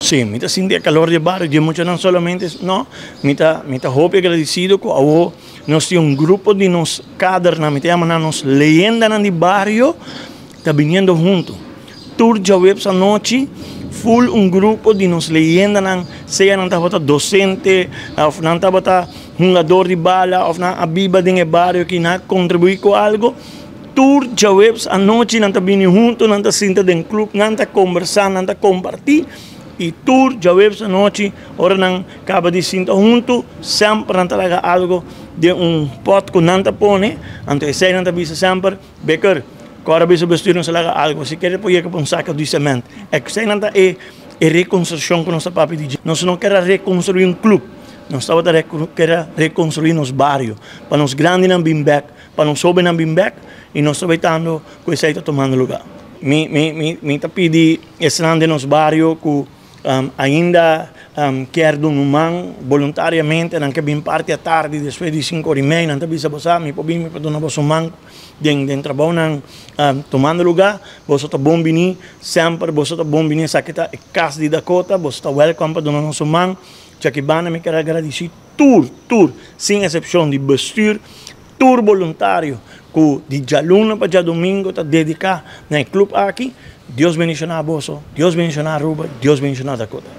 Sí, mita sinti el calor de barrio, de mucho no solamente, no, mita hope agradecido que ahora nos tiene un grupo de nos cadres, mita llaman a nos leyendas de barrio, está viniendo juntos. Tour ya web esa noche, full un grupo de nos leyendas, sea nanta bota docente, of nanta bota jugador de bala, of na abiba de barrio que na contribuir con algo. Tour já webs a noite nanta bini junto nanta sinta den club nanta conversar nanta compartir e tour já webs a noite ora nan acaba de sinta junto sempre nanta laga algo de pot com nanta pone anto sei nanta bisa sempre beker agora bisa bestuur nos laga algo se quer pôr que um saco de cimento é que sei nanta reconstrução com nossa papi de nós não quer reconstruir clube nós estava quer reconstruir nos bairros para nos grandes não bimback para nos sobe não bimback e nós aproveitando que isso está tomando lugar. Me pedi estando nos bairros que ainda quer dar mão voluntariamente, não quer vir parte à tarde, depois de 5h30, não está bisa me pode me dar uma mão de trabalho não tomando lugar, você está bom vinir, sempre você está bom vinir, sabe que é casa de Dakota, você está welcome para dar nossa mão, já que bana me quer agradecer tour, sem exceção de bestuur, tour voluntário, que de dia luna para dia domingo está dedicado no clube aqui. Deus bendiga a você, Deus bendiga a Aruba, Deus bendiga a Dakota.